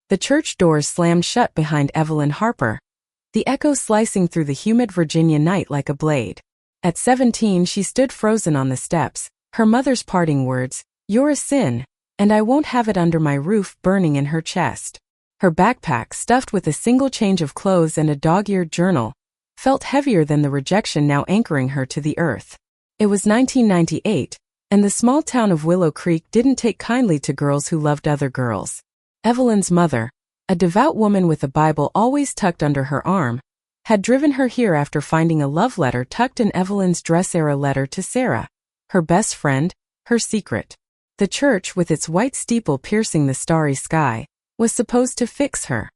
The church doors slammed shut behind Evelyn Harper, the echo slicing through the humid Virginia night like a blade. At 17 she stood frozen on the steps, her mother's parting words, "You're a sin, and I won't have it under my roof," burning in her chest. Her backpack, stuffed with a single change of clothes and a dog-eared journal, felt heavier than the rejection now anchoring her to the earth. It was 1998, and the small town of Willow Creek didn't take kindly to girls who loved other girls. Evelyn's mother, a devout woman with a Bible always tucked under her arm, had driven her here after finding a love letter tucked in Evelyn's dress-era letter to Sarah, her best friend, her secret. The church, with its white steeple piercing the starry sky, was supposed to fix her.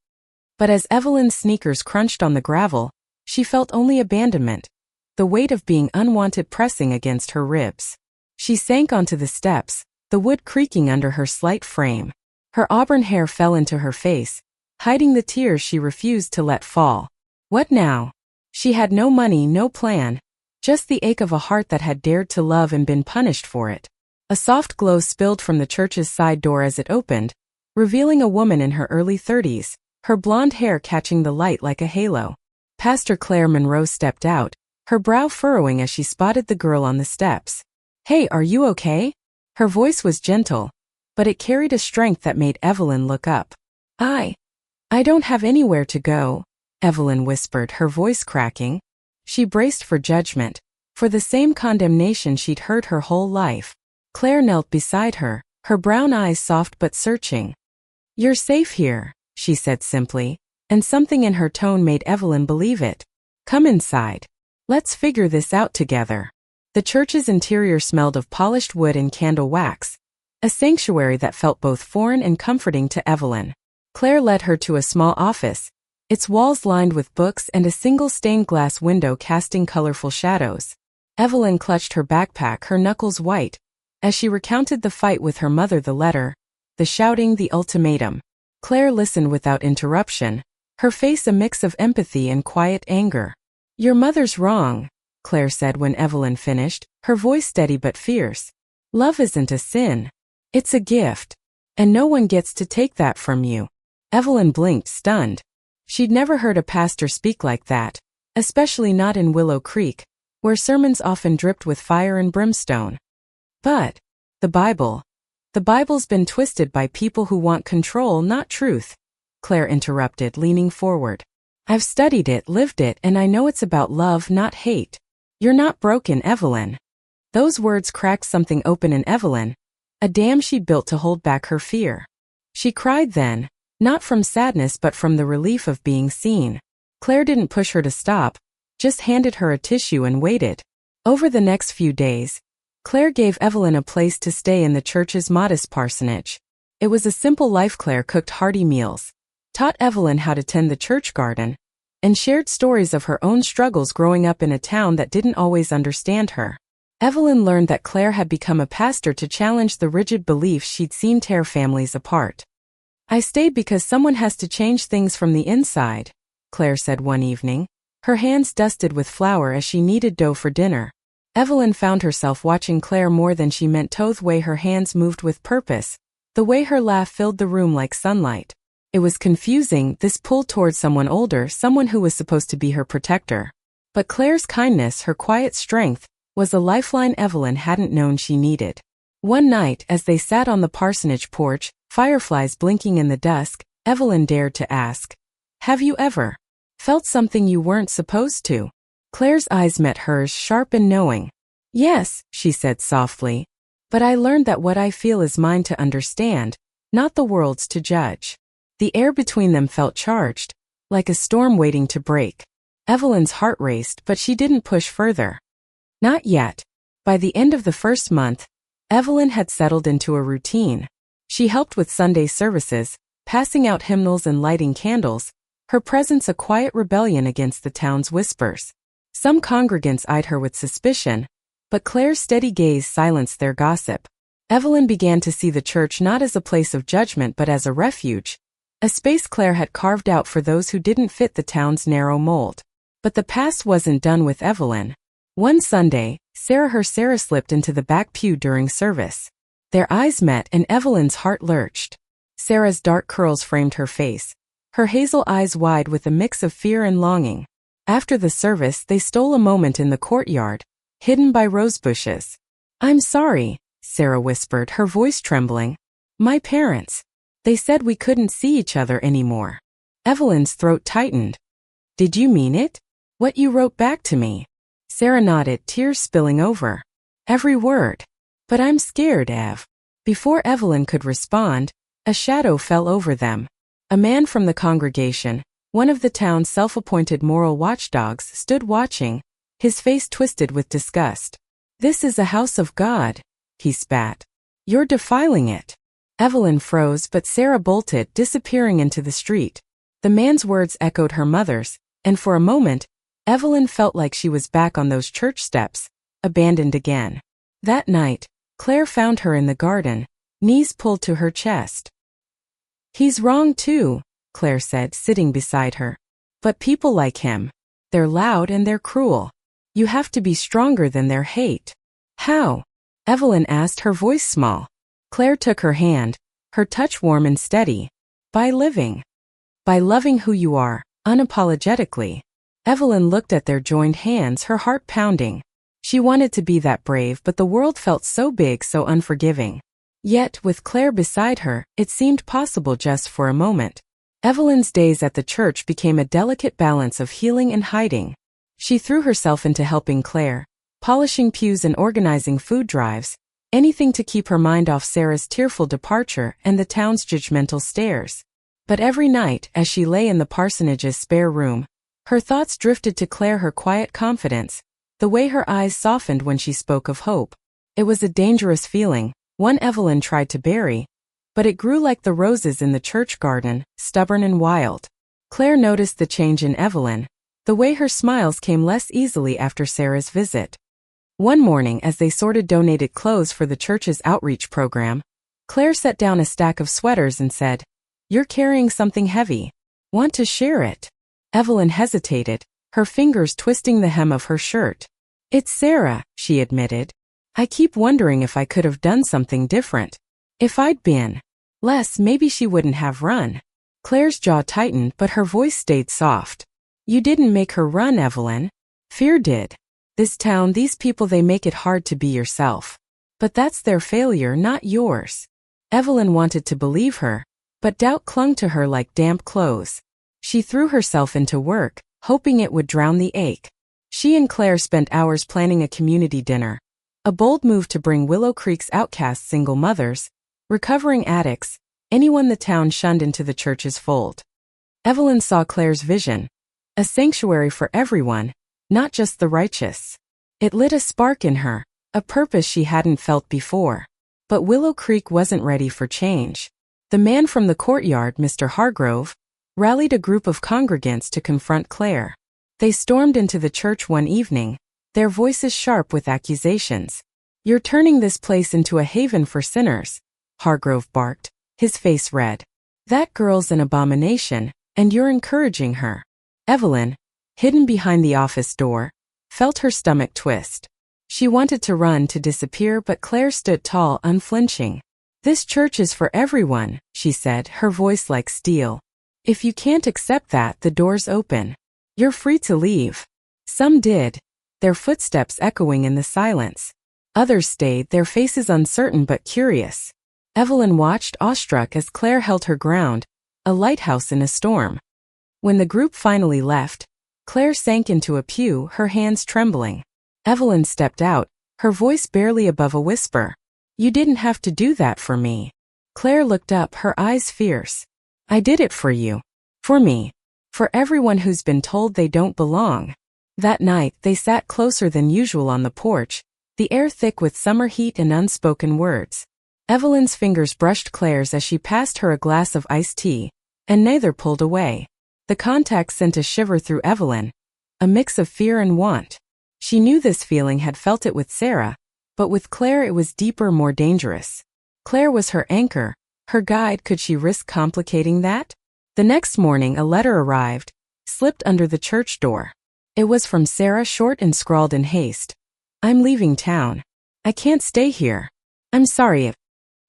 But as Evelyn's sneakers crunched on the gravel, she felt only abandonment, the weight of being unwanted pressing against her ribs. She sank onto the steps, the wood creaking under her slight frame. Her auburn hair fell into her face, hiding the tears she refused to let fall. What now? She had no money, no plan, just the ache of a heart that had dared to love and been punished for it. A soft glow spilled from the church's side door as it opened, revealing a woman in her early 30s, her blonde hair catching the light like a halo. Pastor Claire Monroe stepped out, her brow furrowing as she spotted the girl on the steps. "Hey, are you okay?" Her voice was gentle, but it carried a strength that made Evelyn look up. I don't have anywhere to go," Evelyn whispered, her voice cracking. She braced for judgment, for the same condemnation she'd heard her whole life. Claire knelt beside her, her brown eyes soft but searching. "You're safe here," she said simply, and something in her tone made Evelyn believe it. "Come inside. Let's figure this out together." The church's interior smelled of polished wood and candle wax, a sanctuary that felt both foreign and comforting to Evelyn. Claire led her to a small office, its walls lined with books and a single stained glass window casting colorful shadows. Evelyn clutched her backpack, her knuckles white, as she recounted the fight with her mother, the letter, the shouting, the ultimatum. Claire listened without interruption, her face a mix of empathy and quiet anger. "Your mother's wrong," Claire said when Evelyn finished, her voice steady but fierce. "Love isn't a sin. It's a gift. And no one gets to take that from you." Evelyn blinked, stunned. She'd never heard a pastor speak like that, especially not in Willow Creek, where sermons often dripped with fire and brimstone. "But the Bible's been twisted by people who want control, not truth," Claire interrupted, leaning forward. "I've studied it, lived it, and I know it's about love, not hate. You're not broken, Evelyn." Those words cracked something open in Evelyn, a dam she'd built to hold back her fear. She cried then, not from sadness but from the relief of being seen. Claire didn't push her to stop, just handed her a tissue and waited. Over the next few days, Claire gave Evelyn a place to stay in the church's modest parsonage. It was a simple life. Claire cooked hearty meals, taught Evelyn how to tend the church garden, and shared stories of her own struggles growing up in a town that didn't always understand her. Evelyn learned that Claire had become a pastor to challenge the rigid beliefs she'd seen tear families apart. "I stayed because someone has to change things from the inside," Claire said one evening, her hands dusted with flour as she kneaded dough for dinner. Evelyn found herself watching Claire more than she meant to. The way her hands moved with purpose, the way her laugh filled the room like sunlight. It was confusing, this pull toward someone older, someone who was supposed to be her protector. But Claire's kindness, her quiet strength, was a lifeline Evelyn hadn't known she needed. One night, as they sat on the parsonage porch, fireflies blinking in the dusk, Evelyn dared to ask, "Have you ever felt something you weren't supposed to?" Claire's eyes met hers, sharp and knowing. "Yes," she said softly, "but I learned that what I feel is mine to understand, not the world's to judge." The air between them felt charged, like a storm waiting to break. Evelyn's heart raced, but she didn't push further. Not yet. By the end of the first month, Evelyn had settled into a routine. She helped with Sunday services, passing out hymnals and lighting candles, her presence a quiet rebellion against the town's whispers. Some congregants eyed her with suspicion, but Claire's steady gaze silenced their gossip. Evelyn began to see the church not as a place of judgment but as a refuge, a space Claire had carved out for those who didn't fit the town's narrow mold. But the past wasn't done with Evelyn. One Sunday, Sarah slipped into the back pew during service. Their eyes met and Evelyn's heart lurched. Sarah's dark curls framed her face, her hazel eyes wide with a mix of fear and longing. After the service, they stole a moment in the courtyard, hidden by rose bushes. "I'm sorry," Sarah whispered, her voice trembling. "My parents. They said we couldn't see each other anymore." Evelyn's throat tightened. "Did you mean it? What you wrote back to me?" Sarah nodded, tears spilling over. "Every word. But I'm scared, Ev." Before Evelyn could respond, a shadow fell over them. A man from the congregation, one of the town's self-appointed moral watchdogs, stood watching, his face twisted with disgust. "This is a house of God," he spat. "You're defiling it." Evelyn froze, but Sarah bolted, disappearing into the street. The man's words echoed her mother's, and for a moment, Evelyn felt like she was back on those church steps, abandoned again. That night, Claire found her in the garden, knees pulled to her chest. "He's wrong too," Claire said, sitting beside her. "But people like him. They're loud and they're cruel. You have to be stronger than their hate." "How?" Evelyn asked, her voice small. Claire took her hand, her touch warm and steady. "By living. By loving who you are, unapologetically." Evelyn looked at their joined hands, her heart pounding. She wanted to be that brave, but the world felt so big, so unforgiving. Yet, with Claire beside her, it seemed possible just for a moment. Evelyn's days at the church became a delicate balance of healing and hiding. She threw herself into helping Claire, polishing pews and organizing food drives, anything to keep her mind off Sarah's tearful departure and the town's judgmental stares. But every night, as she lay in the parsonage's spare room, her thoughts drifted to Claire, her quiet confidence, the way her eyes softened when she spoke of hope. It was a dangerous feeling, one Evelyn tried to bury, but it grew like the roses in the church garden, stubborn and wild. Claire noticed the change in Evelyn, the way her smiles came less easily after Sarah's visit. One morning, as they sorted donated clothes for the church's outreach program, Claire set down a stack of sweaters and said, "You're carrying something heavy. Want to share it?" Evelyn hesitated, her fingers twisting the hem of her shirt. "It's Sarah," she admitted. "I keep wondering if I could have done something different. If I'd been less, maybe she wouldn't have run." Claire's jaw tightened, but her voice stayed soft. "You didn't make her run, Evelyn. Fear did. This town, these people, they make it hard to be yourself. But that's their failure, not yours." Evelyn wanted to believe her, but doubt clung to her like damp clothes. She threw herself into work, hoping it would drown the ache. She and Claire spent hours planning a community dinner, a bold move to bring Willow Creek's outcast single mothers, recovering addicts, anyone the town shunned into the church's fold. Evelyn saw Claire's vision, a sanctuary for everyone, not just the righteous. It lit a spark in her, a purpose she hadn't felt before. But Willow Creek wasn't ready for change. The man from the courtyard, Mr. Hargrove, rallied a group of congregants to confront Claire. They stormed into the church one evening, their voices sharp with accusations. "You're turning this place into a haven for sinners," Hargrove barked, his face red. "That girl's an abomination, and you're encouraging her." Evelyn, hidden behind the office door, felt her stomach twist. She wanted to run, to disappear, but Claire stood tall, unflinching. "This church is for everyone," she said, her voice like steel. "If you can't accept that, the door's open. You're free to leave." Some did, their footsteps echoing in the silence. Others stayed, their faces uncertain but curious. Evelyn watched, awestruck, as Claire held her ground, a lighthouse in a storm. When the group finally left, Claire sank into a pew, her hands trembling. Evelyn stepped out, her voice barely above a whisper. "You didn't have to do that for me." Claire looked up, her eyes fierce. "I did it for you. For me. For everyone who's been told they don't belong." That night, they sat closer than usual on the porch, the air thick with summer heat and unspoken words. Evelyn's fingers brushed Claire's as she passed her a glass of iced tea, and neither pulled away. The contact sent a shiver through Evelyn, a mix of fear and want. She knew this feeling, had felt it with Sarah, but with Claire it was deeper, more dangerous. Claire was her anchor, her guide. Could she risk complicating that? The next morning a letter arrived, slipped under the church door. It was from Sarah, short and scrawled in haste. "I'm leaving town. I can't stay here. I'm sorry.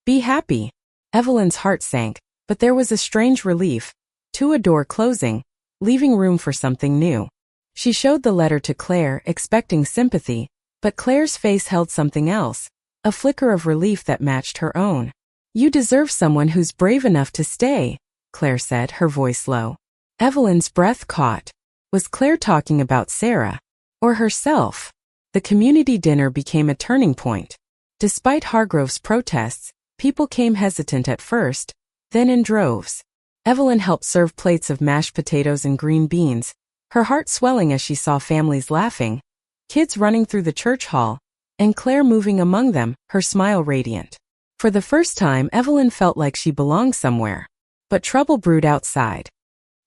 Be happy." Evelyn's heart sank, But there was a strange relief, to a door closing, leaving room for something new. She showed the letter to Claire, expecting sympathy, but Claire's face held something else, a flicker of relief that matched her own. "You deserve someone who's brave enough to stay," Claire said, her voice low. Evelyn's breath caught. Was Claire talking about Sarah? Or herself? The community dinner became a turning point. Despite Hargrove's protests, people came hesitant at first, then in droves. Evelyn helped serve plates of mashed potatoes and green beans, her heart swelling as she saw families laughing, kids running through the church hall, and Claire moving among them, her smile radiant. For the first time, Evelyn felt like she belonged somewhere. But trouble brewed outside.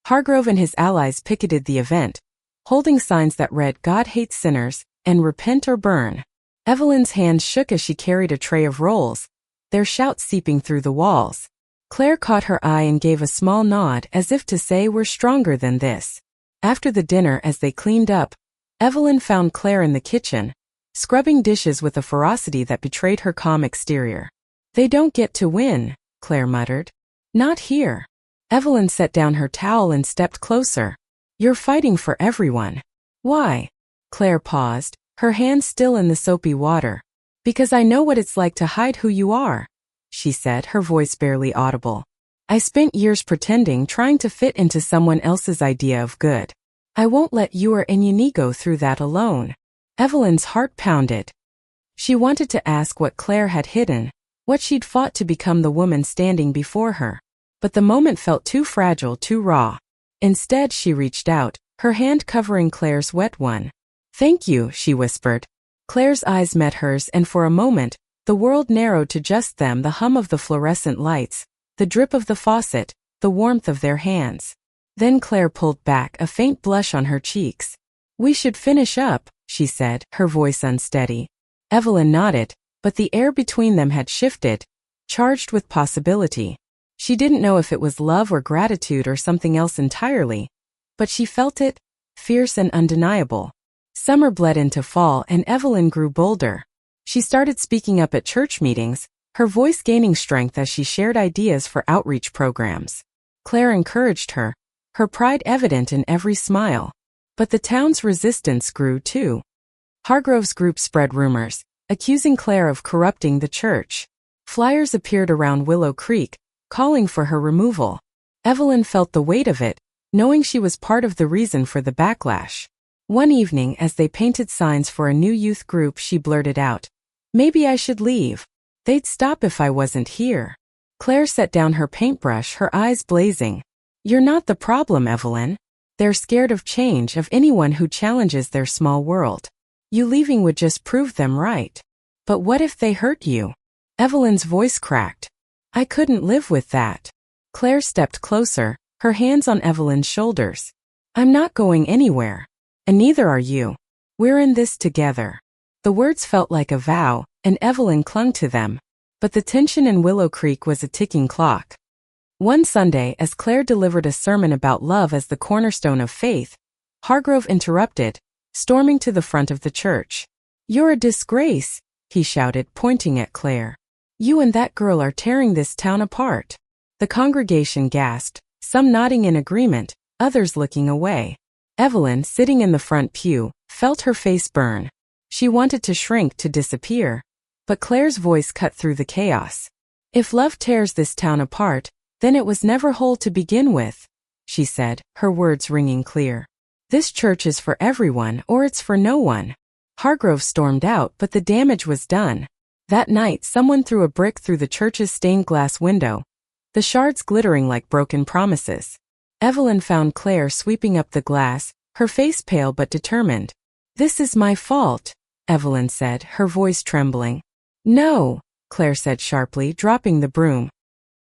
Hargrove and his allies picketed the event, holding signs that read "God hates sinners" and "Repent or burn." Evelyn's hands shook as she carried a tray of rolls, their shouts seeping through the walls. Claire caught her eye and gave a small nod as if to say, "We're stronger than this." After the dinner, as they cleaned up, Evelyn found Claire in the kitchen, scrubbing dishes with a ferocity that betrayed her calm exterior. "They don't get to win," Claire muttered. "Not here." Evelyn set down her towel and stepped closer. "You're fighting for everyone." "Why?" Claire paused, her hands still in the soapy water. "Because I know what it's like to hide who you are," she said, her voice barely audible. "I spent years pretending, trying to fit into someone else's idea of good. I won't let you or Inyini go through that alone." Evelyn's heart pounded. She wanted to ask what Claire had hidden, what she'd fought to become the woman standing before her. But the moment felt too fragile, too raw. Instead, she reached out, her hand covering Claire's wet one. "Thank you," she whispered. Claire's eyes met hers, and for a moment, the world narrowed to just them, the hum of the fluorescent lights, the drip of the faucet, the warmth of their hands. Then Claire pulled back, a faint blush on her cheeks. "We should finish up," she said, her voice unsteady. Evelyn nodded, but the air between them had shifted, charged with possibility. She didn't know if it was love or gratitude or something else entirely, but she felt it, fierce and undeniable. Summer bled into fall, and Evelyn grew bolder. She started speaking up at church meetings, her voice gaining strength as she shared ideas for outreach programs. Claire encouraged her, her pride evident in every smile. But the town's resistance grew too. Hargrove's group spread rumors, accusing Claire of corrupting the church. Flyers appeared around Willow Creek, calling for her removal. Evelyn felt the weight of it, knowing she was part of the reason for the backlash. One evening, as they painted signs for a new youth group, she blurted out, "Maybe I should leave. They'd stop if I wasn't here." Claire set down her paintbrush, her eyes blazing. "You're not the problem, Evelyn. They're scared of change, of anyone who challenges their small world. You leaving would just prove them right. But what if they hurt you?" Evelyn's voice cracked. "I couldn't live with that." Claire stepped closer, her hands on Evelyn's shoulders. "I'm not going anywhere. And neither are you. We're in this together." The words felt like a vow, and Evelyn clung to them. But the tension in Willow Creek was a ticking clock. One Sunday, as Claire delivered a sermon about love as the cornerstone of faith, Hargrove interrupted, storming to the front of the church. "You're a disgrace," he shouted, pointing at Claire. "You and that girl are tearing this town apart." The congregation gasped, some nodding in agreement, others looking away. Evelyn, sitting in the front pew, felt her face burn. She wanted to shrink, to disappear. But Claire's voice cut through the chaos. "If love tears this town apart, then it was never whole to begin with," she said, her words ringing clear. "This church is for everyone, or it's for no one." Hargrove stormed out, but the damage was done. That night, someone threw a brick through the church's stained glass window, the shards glittering like broken promises. Evelyn found Claire sweeping up the glass, her face pale but determined. "This is my fault," Evelyn said, her voice trembling. "No," Claire said sharply, dropping the broom.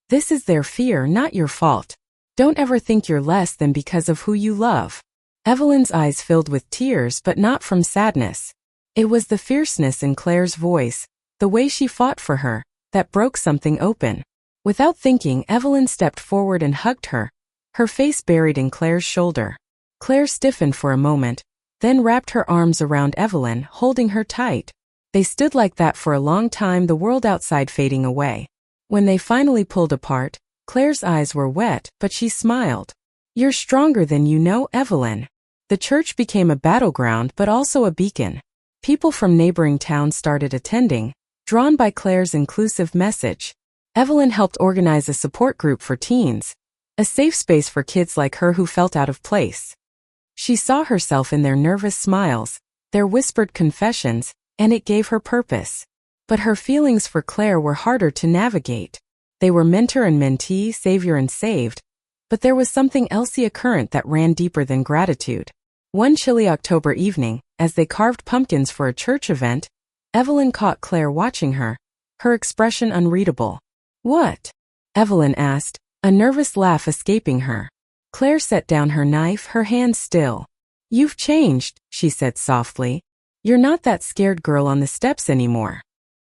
"This is their fear, not your fault. Don't ever think you're less than because of who you love." Evelyn's eyes filled with tears, but not from sadness. It was the fierceness in Claire's voice, the way she fought for her, that broke something open. Without thinking, Evelyn stepped forward and hugged her, her face buried in Claire's shoulder. Claire stiffened for a moment, then wrapped her arms around Evelyn, holding her tight. They stood like that for a long time, the world outside fading away. When they finally pulled apart, Claire's eyes were wet, but she smiled. You're stronger than you know, Evelyn. The church became a battleground but also a beacon. People from neighboring towns started attending, drawn by Claire's inclusive message. Evelyn helped organize a support group for teens, a safe space for kids like her who felt out of place. She saw herself in their nervous smiles, their whispered confessions, and it gave her purpose. But her feelings for Claire were harder to navigate. They were mentor and mentee, savior and saved, but there was something else, a current that ran deeper than gratitude. One chilly October evening, as they carved pumpkins for a church event, Evelyn caught Claire watching her, her expression unreadable. What? Evelyn asked, a nervous laugh escaping her. Claire set down her knife, her hands still. You've changed, she said softly. You're not that scared girl on the steps anymore.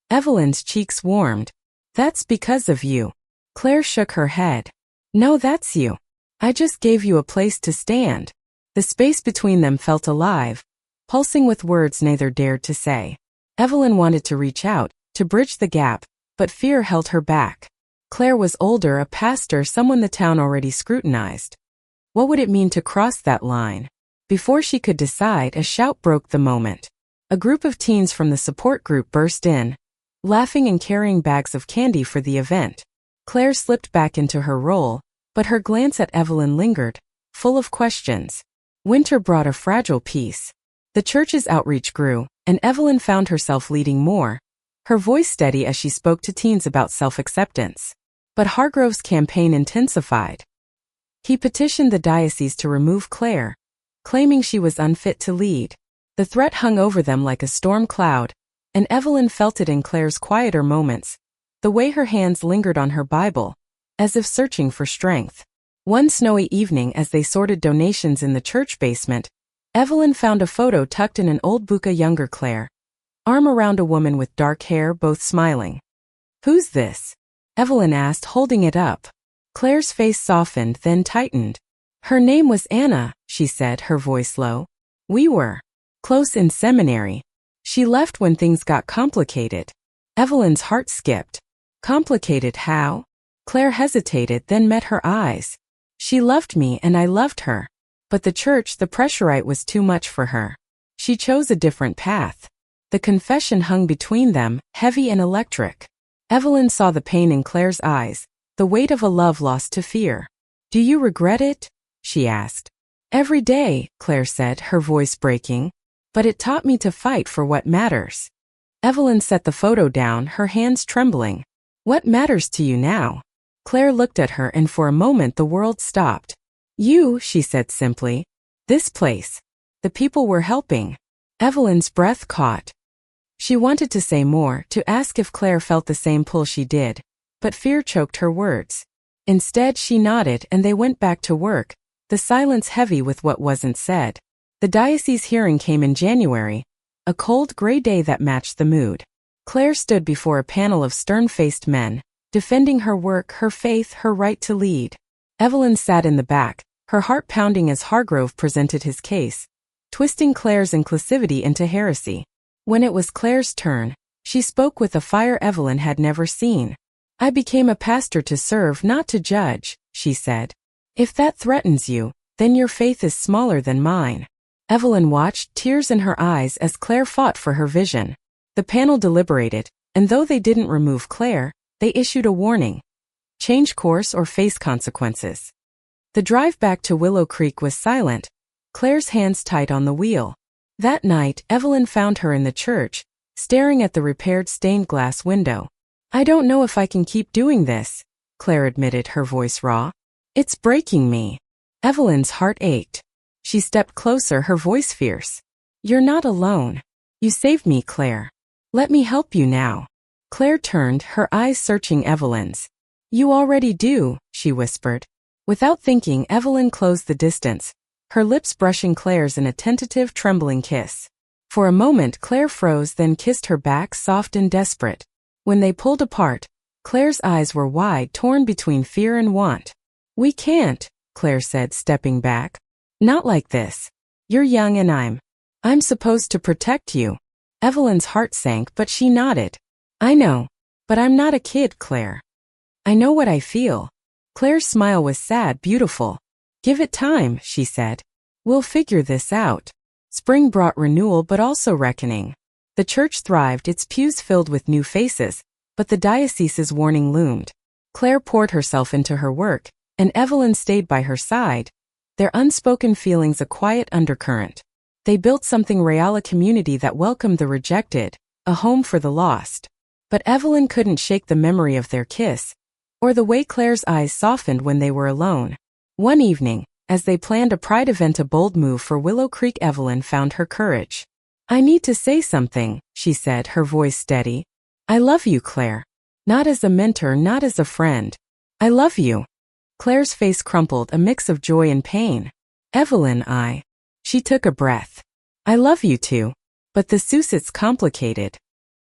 Evelyn's cheeks warmed. That's because of you. Claire shook her head. No, that's you. I just gave you a place to stand. The space between them felt alive, pulsing with words neither dared to say. Evelyn wanted to reach out, to bridge the gap, but fear held her back. Claire was older, a pastor, someone the town already scrutinized. What would it mean to cross that line? Before she could decide, a shout broke the moment. A group of teens from the support group burst in, laughing and carrying bags of candy for the event. Claire slipped back into her role, but her glance at Evelyn lingered, full of questions. Winter brought a fragile peace. The church's outreach grew, and Evelyn found herself leading more, her voice steady as she spoke to teens about self-acceptance. But Hargrove's campaign intensified. He petitioned the diocese to remove Claire, claiming she was unfit to lead. The threat hung over them like a storm cloud, and Evelyn felt it in Claire's quieter moments, the way her hands lingered on her Bible, as if searching for strength. One snowy evening as they sorted donations in the church basement, Evelyn found a photo tucked in an old book, a younger Claire, arm around a woman with dark hair, both smiling. Who's this? Evelyn asked, holding it up. Claire's face softened, then tightened. Her name was Anna, she said, her voice low. We were close in seminary. She left when things got complicated. Evelyn's heart skipped. Complicated how? Claire hesitated, then met her eyes. She loved me and I loved her. But the church, the pressurite was too much for her. She chose a different path. The confession hung between them, heavy and electric. Evelyn saw the pain in Claire's eyes, the weight of a love lost to fear. Do you regret it? She asked. Every day, Claire said, her voice breaking. But it taught me to fight for what matters. Evelyn set the photo down, her hands trembling. What matters to you now? Claire looked at her and for a moment the world stopped. You, she said simply. This place. The people we're helping. Evelyn's breath caught. She wanted to say more, to ask if Claire felt the same pull she did, but fear choked her words. Instead, she nodded and they went back to work, the silence heavy with what wasn't said. The diocese hearing came in January, a cold gray day that matched the mood. Claire stood before a panel of stern-faced men, defending her work, her faith, her right to lead. Evelyn sat in the back, her heart pounding as Hargrove presented his case, twisting Claire's inclusivity into heresy. When it was Claire's turn, she spoke with a fire Evelyn had never seen. I became a pastor to serve, not to judge, she said. If that threatens you, then your faith is smaller than mine. Evelyn watched, tears in her eyes, as Claire fought for her vision. The panel deliberated, and though they didn't remove Claire, they issued a warning. Change course or face consequences. The drive back to Willow Creek was silent, Claire's hands tight on the wheel. That night, Evelyn found her in the church, staring at the repaired stained glass window. I don't know if I can keep doing this, Claire admitted, her voice raw. It's breaking me. Evelyn's heart ached. She stepped closer, her voice fierce. You're not alone. You saved me, Claire. Let me help you now. Claire turned, her eyes searching Evelyn's. You already do, she whispered. Without thinking, Evelyn closed the distance, her lips brushing Claire's in a tentative, trembling kiss. For a moment Claire froze, then kissed her back, soft and desperate. When they pulled apart, Claire's eyes were wide, torn between fear and want. We can't, Claire said, stepping back. Not like this. You're young and I'm supposed to protect you. Evelyn's heart sank, but she nodded. I know. But I'm not a kid, Claire. I know what I feel. Claire's smile was sad, beautiful. Give it time, she said. We'll figure this out. Spring brought renewal but also reckoning. The church thrived, its pews filled with new faces, but the diocese's warning loomed. Claire poured herself into her work, and Evelyn stayed by her side, their unspoken feelings a quiet undercurrent. They built something real, a community that welcomed the rejected, a home for the lost. But Evelyn couldn't shake the memory of their kiss, or the way Claire's eyes softened when they were alone. One evening, as they planned a pride event, a bold move for Willow Creek, Evelyn found her courage. I need to say something, she said, her voice steady. I love you, Claire. Not as a mentor, not as a friend. I love you. Claire's face crumpled, a mix of joy and pain. Evelyn, She took a breath. I love you too. But the Sus, it's complicated.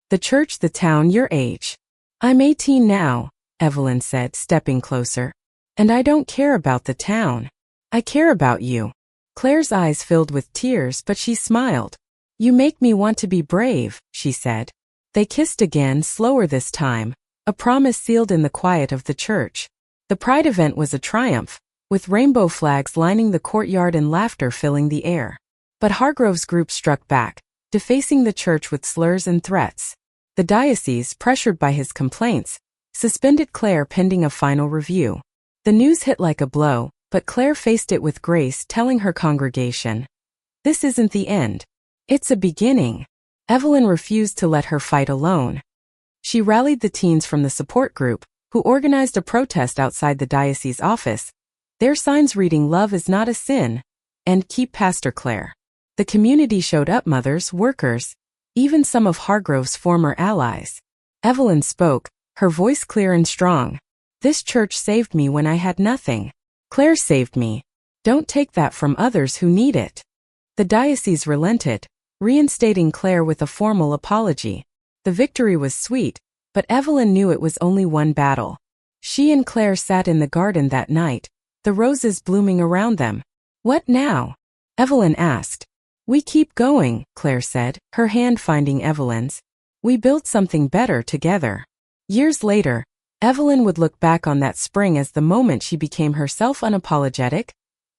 The church, the town, your age. I'm 18 now, Evelyn said, stepping closer. And I don't care about the town. I care about you. Claire's eyes filled with tears, but she smiled. You make me want to be brave, she said. They kissed again, slower this time, a promise sealed in the quiet of the church. The pride event was a triumph, with rainbow flags lining the courtyard and laughter filling the air. But Hargrove's group struck back, defacing the church with slurs and threats. The diocese, pressured by his complaints, suspended Claire pending a final review. The news hit like a blow, but Claire faced it with grace, telling her congregation, this isn't the end. It's a beginning. Evelyn refused to let her fight alone. She rallied the teens from the support group, who organized a protest outside the diocese office, their signs reading "Love is not a sin" and "Keep Pastor Claire." The community showed up, mothers, workers, even some of Hargrove's former allies. Evelyn spoke, her voice clear and strong. This church saved me when I had nothing. Claire saved me. Don't take that from others who need it. The diocese relented, reinstating Claire with a formal apology. The victory was sweet, but Evelyn knew it was only one battle. She and Claire sat in the garden that night, the roses blooming around them. What now? Evelyn asked. We keep going, Claire said, her hand finding Evelyn's. We built something better together. Years later, Evelyn would look back on that spring as the moment she became herself, unapologetic,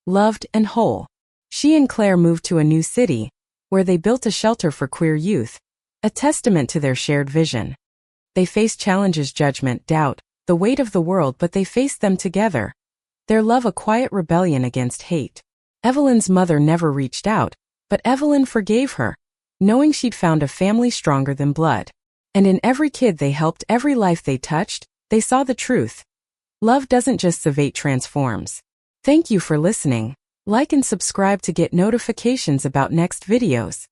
loved, and whole. She and Claire moved to a new city, where they built a shelter for queer youth, a testament to their shared vision. They faced challenges, judgment, doubt, the weight of the world, but they faced them together. Their love a quiet rebellion against hate. Evelyn's mother never reached out, but Evelyn forgave her, knowing she'd found a family stronger than blood. And in every kid they helped, every life they touched, they saw the truth. Love doesn't just save, it transforms. Thank you for listening. Like and subscribe to get notifications about next videos.